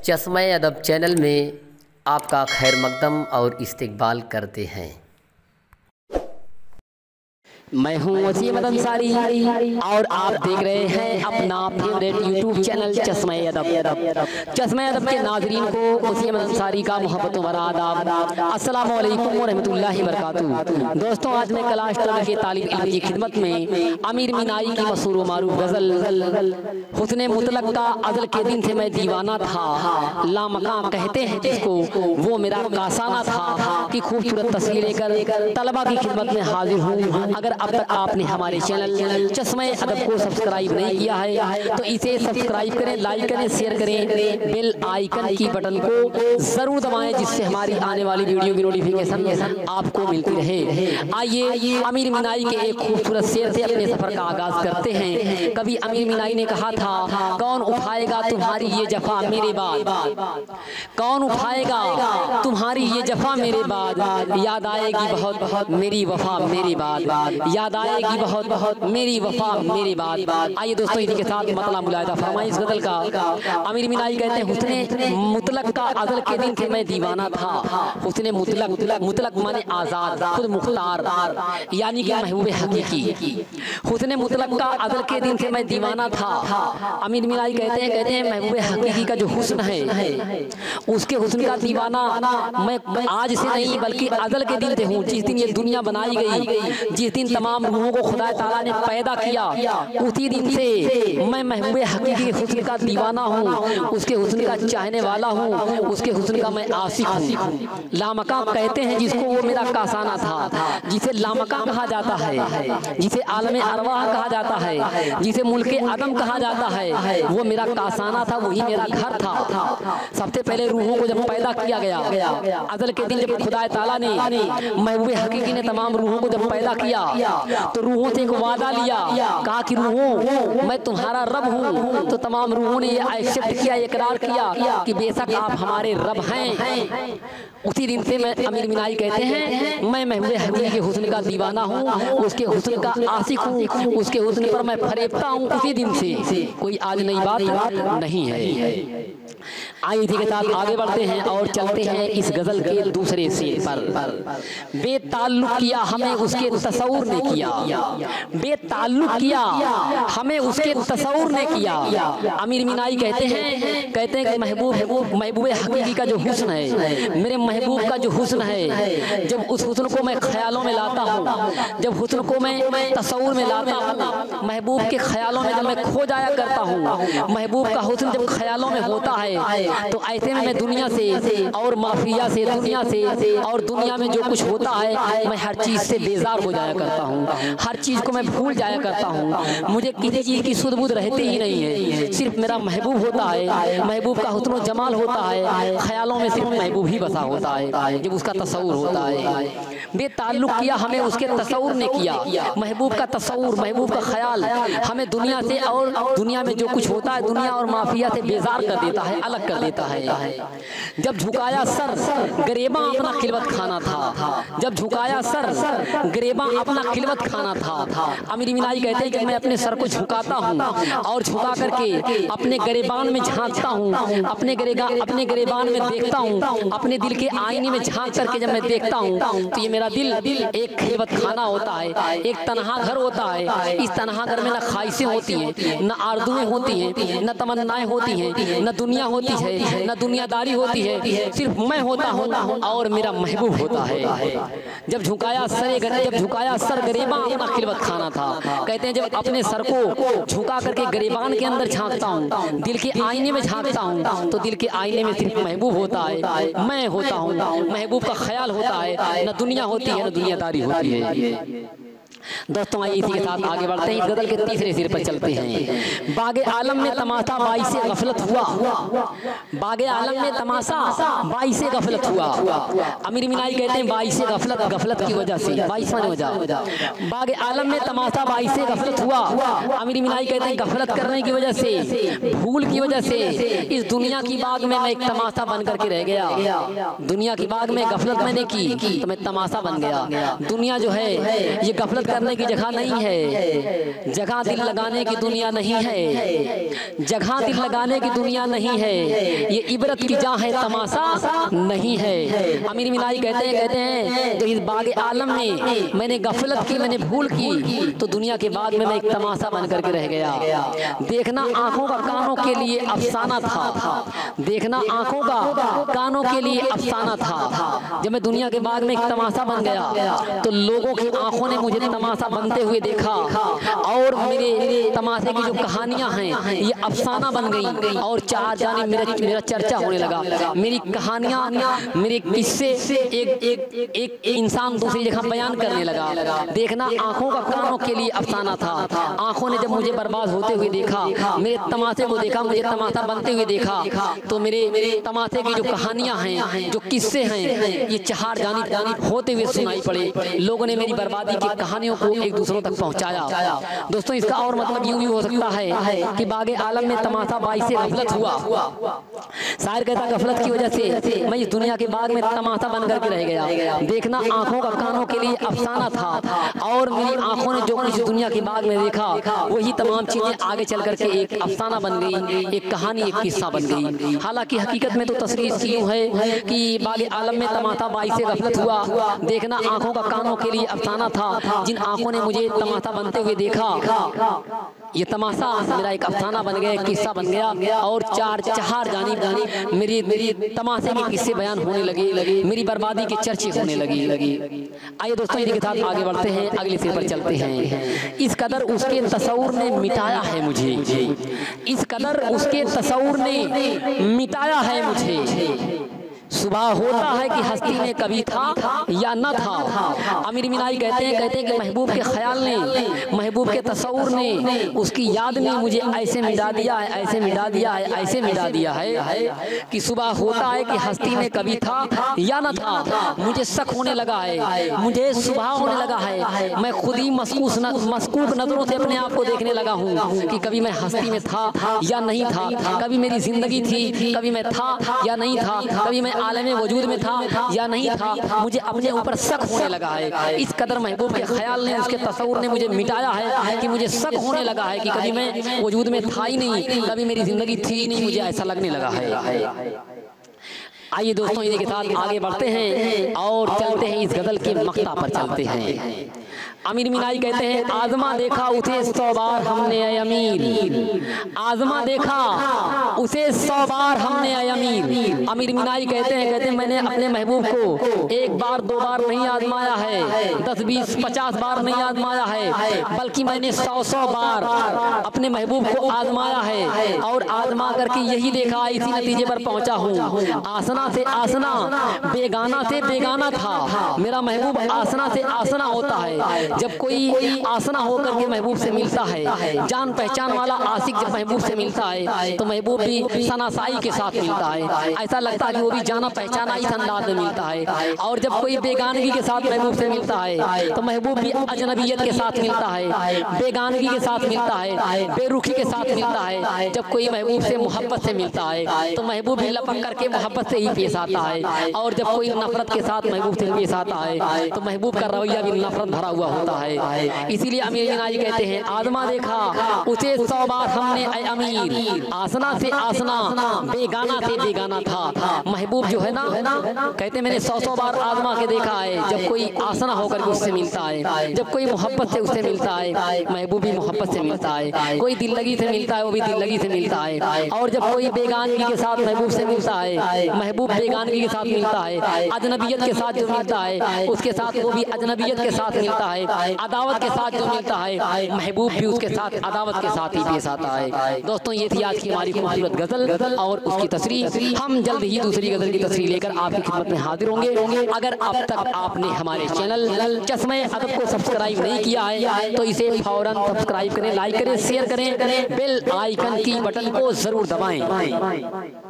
चश्मा अदब चैनल में आपका खैर मकदम और इस्तकबाल करते हैं। मैं हूं वसीम अंसारी और आप देख रहे हैं अपना फेवरेट यूट्यूब चैनल चश्मा अदब। चश्मा अदब के नाजरीन को वसीम अंसारी का मोहब्बत भरा आदाब। अस्सलामु अलैकुम व रहमतुल्लाहि व बरकातुहू। दोस्तों, आज मैं क्लास 12 के तालिब इल्म की खिदमत में अमीर मीनाई की मशहूर व मारूफ गज़ल हुस्ने मुतलक का अज़ल के दिन से मैं दीवाना था, लामका कहते हैं जिसको वो मेरा कासाना था कि खूबसूरत तस्वीर लेकर तलबा की खिदमत में हाजिर हूँ। अगर अब तक आपने हमारे चैनल चश्मा अदब को सब्सक्राइब नहीं किया है तो इसे सब्सक्राइब करें, लाइक करें, शेयर करें, बेल आइकन की बटन को जरूर दबाएं जिससे हमारी आने वाली वीडियो की नोटिफिकेशन आपको मिलती रहे। आइए अमीर मीनाई के एक खूबसूरत शेर से अपने सफर का आगाज करते हैं। कभी अमीर मीनाई ने कहा था, कौन उठाएगा तुम्हारी ये जफा मेरे बाद, कौन उठाएगा तुम्हारी ये जफा मेरे बाद, याद आएगी बहुत बहुत मेरी वफा मेरे बाद, याद आएगी बहुत बहुत मेरी वफा मेरे बाद। आइए दोस्तों, इसी के साथ मतलब मुलायदा फरमाइए इस गज़ल का। अमीर मीनाई कहते हैं, हुस्ने मुतलक का अज़ल के दिन से मैं दीवाना था। हुस्ने मुतलक, मुतलक माने आज़ाद, खुद मुख्तार, यानी कि महबूब हकीकी। हुस्ने मुतलक का अज़ल के दिन से मैं दीवाना था। अमीर मीनाई कहते हैं महबूब हकीकी का जो हुस्न है उसके हुस्न का दीवाना मैं आज से नहीं बल्कि अज़ल के दिन से हूँ। जिस दिन ये दुनिया बनाई गई, जिस दिन तमाम रूहों को खुदा ताला ने पैदा किया, उसी दिन से मैं महबूब हकीकी के हुस्न का दीवाना हूँ, उसके हुस्न का चाहने वाला हूँ, उसके हुस्न का मैं आशिक हूँ। लामका कहते हैं जिसको वो मेरा कासाना था, जिसे लामका कहा जाता है, जिसे आलम अरवाह कहा जाता है, जिसे मुल्के अदम कहा जाता है, वो मेरा कासाना था, वही मेरा घर था। सबसे पहले रूहों को जब पैदा किया गया, अज़ल के दिन जब खुदा ताला ने महबूब हकीकी ने तमाम रूहों को जब पैदा किया तो रूहों से एक वादा लिया, कहा कि रूहों मैं तुम्हारा रब हूँ। तो तमाम रूहों ने ये एक्सेप्ट किया, इकरार किया कि बेशक आप हमारे रब हैं। उसी दिन से मैं अमीर मीनाई कहते हैं मैं महबूब हकीकी के हुस्न का दीवाना हूँ, उसके हुस्न का आशिक हूँ, उसके हुस्न पर मैं फरेबता हूँ। उसी दिन से कोई आज नई बात नहीं है। आइए इसी के साथ आगे बढ़ते हैं और चलते हैं इस गजल के दूसरे शेर पर। बेताल्लुक किया हमें उसके तसव्वुर ने किया, बेताल्लुक किया हमें उसके तसव्वुर ने किया। अमीर मीनाई कहते हैं कि महबूब हकीकी का जो हुस्न है, मेरे महबूब का जो हुस्न है, जब उस हुस्न को मैं ख्यालों में लाता हूँ, जब हुस्न को मैं तसव्वुर में लाता हूँ, महबूब के ख्यालों में जब मैं खो जाया करता हूँ, महबूब का हुस्न जब ख्यालों में होता है तो ऐसे में मैं दुनिया से और माफिया से, दुनिया से और दुनिया में जो कुछ होता है मैं हर चीज़ से बेजार हो जाया करता हूँ, हर चीज़ को मैं भूल जाया करता हूँ। मुझे किसी चीज़ की सुध बुध रहती ही नहीं है, सिर्फ मेरा महबूब होता है, महबूब का हुस्न जमाल होता है, ख्यालों में सिर्फ महबूब ही बसा होता है जब उसका तसव्वुर होता है। बेताल्लुक किया हमें उसके तसव्वुर ने किया, महबूब का तसव्वुर, महबूब का ख्याल हमें दुनिया से और दुनिया में जो कुछ होता है दुनिया और माफिया से बेजार कर देता है, अलग कर देता है। जब झुकाया सर गरेबा अपना खिलवत खाना था, जब झुकाया सर गरेबा अपना खिलवत खाना था। अमीर मीनाई कहते हैं कि मैं अपने सर को झुकाता हूँ और झुका करके अपने गरेबान में झांकता हूँ, अपने गरेबान में देखता हूँ, अपने दिल के आईने में झांक करके जब मैं देखता हूँ तो ये मेरा दिल एक खिलवत खाना होता है, एक तनहा घर होता है। इस तनहा घर में न ख्वाहिशें होती हैं, न आरज़ुएं होती हैं, न तमन्नाएं होती हैं, न दुनिया होती है, न दुनियादारी होती है, सिर्फ मैं होता हूँ और मेरा महबूब होता है। जब झुकाया सर गरेबा अपना खिलवत खाना था, कहते हैं जब अपने सर को झुका करके गरेबान के अंदर झांकता हूँ, दिल के आईने में झांकता हूँ तो दिल के आईने में सिर्फ महबूब होता है, मैं होता हूँ, महबूब का ख्याल होता है, न दुनिया होती है न दुनियादारी होती है। दोस्तों आइए इसी के साथ आगे बढ़ते हैं, गजल के तीसरे सिर पर चलते हैं। बागे आलम में तमाशा बाई से गफलत हुआ, बागे आलम में तमाशा बाई से गफलत हुआ। अमीर मीनाई कहते हैं बाई से गफलत की वजह से, बाईस माने वजह, बागे आलम में तमाशा बाई से गफलत हुआ। अमीर मीनाई कहते हैं गफलत करने की वजह से, भूल की वजह से इस दुनिया की बाग में मैं एक तमाशा बन करके रह गया। दुनिया की बाग में गफलत मैंने की तो मैं तमाशा बन गया। दुनिया जो है ये गफलत करने की जगह नहीं है, जगह दिल लगाने की दुनिया नहीं है, जगह दिल लगाने की दुनिया नहीं है, ये इबरत की जहाँ है तमाशा नहीं है। अमीर मिनाई कहते हैं तो इस बाग आलम में मैंने गफलत की, मैंने भूल की, तो दुनिया के बाग में मैं एक तमाशा बन करके रह गया। देखना आंखों का कानों के लिए अफसाना था, देखना आंखों का कानों के लिए अफसाना था। जब मैं दुनिया के बाग में एक तमाशा बन गया तो लोगों की आंखों ने मुझे तमाशा बनते हुए देखा और मेरे तमाशे की जो कहानियां हैं ये अफसाना बन गई और चार जानिब मेरा चर्चा होने लगा। मेरी कहानियां, मेरे किस्से एक इंसान दूसरी जगह बयान करने लगा। देखना आंखों का कानों के लिए अफसाना था। आंखों ने जब मुझे बर्बाद होते हुए देखा, मेरे तमाशे को देखा, मुझे तमाशा बनते हुए देखा, तो मेरे तमाशे की जो कहानियां हैं, जो किस्से हैं, ये चार जानिब होते हुए सुनाई पड़े। लोगों ने मेरी बर्बादी की कहानियों को एक दूसरों तक पहुंचाया। दोस्तों इसका और मतलब यूं भी हो सकता है कि बागे आलम में तमाशा बाई से गफलत हुआ। शायर कहता गफलत की वजह से मैं इस दुनिया के बाग में तमाशा बन करके रह गया। देखना आंखों का कानों के लिए अफसाना था और मेरी आंखों ने जो कुछ दुनिया के बाग में देखा वही तमाम चीजें आगे चल करके एक अफसाना बन गई, एक कहानी, एक किस्सा बन गई। हालांकि हकीकत में तो तस्वीर यूं है कि बागे आलम में तमाशा बाई से गफलत हुआ। देखना आंखों का कानों के लिए अफसाना था। जिन आंखों ने मुझे तमाशा बनते हुए देखा, ये तमाशा मेरा एक अफसाना बन गया, एक किस्सा बन गया और चार जानिब मेरी तमाशे के किस्से बयान होने लगे, मेरी बर्बादी के चर्चे होने लगी। आइए दोस्तों इसी के साथ आगे बढ़ते हैं, अगले सिर पर चलते हैं। इस कदर उसके तसव्वुर ने मिटाया है मुझे, इस कदर उसके तसव्वुर ने मिटाया है मुझे। सुबह होता है कि हस्ती में कभी था या न था। अमीर मिनाई कहते हैं कि महबूब के ख्याल ने, महबूब के तसव्वुर ने, उसकी याद ने मुझे ऐसे मिटा दिया है, ऐसे मिटा दिया है, ऐसे मिटा दिया है कि सुबह होता है कि हस्ती में कभी था या न था। मुझे शक होने लगा है, मुझे सुबह होने लगा है, मैं खुद ही मस्कूक नजरों से अपने आप को देखने लगा हूँ कि कभी मैं हस्ती में था या नहीं था, कभी मेरी जिंदगी थी, कभी मैं था या नहीं था, कभी मैं आलमे वजूद में था या नहीं था। मुझे अपने ऊपर शक होने लगा है। इस कदर महबूब के ख्याल ने, उसके तसव्वुर ने मुझे मिटाया है कि मुझे शक होने लगा है कि कभी मैं वजूद में था ही नहीं, कभी मेरी जिंदगी थी ही नहीं, मुझे ऐसा लगने लगा है। आइए दोस्तों इन्हीं के साथ आगे बढ़ते हैं और चलते हैं इस गजल के मक्ता पर चलते हैं। अमीर मिनाई कहते हैं आजमा देखा उसे 100 बार हमने ऐ अमीर, आजमा देखा उसे 100 बार हमने ऐ अमीर। अमीर मिनाई कहते हैं मैंने अपने महबूब को 1 बार 2 बार नहीं आजमाया है, 10 20 50 बार नहीं आजमाया है, बल्कि मैंने 100 बार अपने महबूब को आजमाया है और आजमा करके यही देखा, इसी नतीजे पर पहुंचा हूँ। आसना से आसना, बेगाना से बेगाना था। मेरा महबूब आसना से आसना होता है। जब कोई आसना होकर के महबूब से मिलता है, जान पहचान वाला आशिक जब महबूब से मिलता है तो महबूब भी सनासाई के साथ मिलता है। ऐसा लगता है कि वो भी जाना पहचाना इस अंदाज में मिलता है। और जब कोई बेगानगी के साथ महबूब से मिलता है तो महबूब भी अजनबियत के साथ मिलता है, बेगानगी के साथ मिलता है, बेरुखी के साथ मिलता है। जब कोई महबूब से मोहब्बत से मिलता है तो महबूब भी लपक करके मोहब्बत से ही पेश आता है। और जब कोई नफरत के साथ महबूब से पेश आता है तो महबूब का रवैया भी नफरत भरा हुआ होता है। इसीलिए अमीर मिनाई कहते हैं आजमा देखा उसे 100 बार हमने ऐ अमीर, आसना से आसना, बेगाना से बेगाना था। महबूब जो है ना, कहते मैंने 100 बार आजमा के देखा है। जब कोई आसना होकर के उससे मिलता है, जब कोई मोहब्बत से उससे मिलता है, महबूब भी मोहब्बत से मिलता है। कोई दिल लगी से मिलता है, वो भी दिल लगी से मिलता है। और जब कोई बेगानगी के साथ महबूब से मिलता है, महबूब बेगानगी के साथ मिलता है। अजनबियत के साथ जो मिलता है उसके साथ वो भी अजनबियत के साथ मिलता है। अदावत के साथ जो मिलता है महबूब भी उसके साथ अदावत के साथ ही पेश आता है। दोस्तों ये थी आज की हमारी खूबसूरत गजल और उसकी तस्रीर। हम जल्द ही दूसरी गजल की तस्रीर लेकर आपकी खिदमत में हाजिर होंगे। अगर अब तक आपने हमारे चैनल चश्मे अदब को सब्सक्राइब नहीं किया है तो इसे फौरन सब्सक्राइब करें, लाइक करें, शेयर करें, बेल आइकन की बटन को जरूर दबाएं।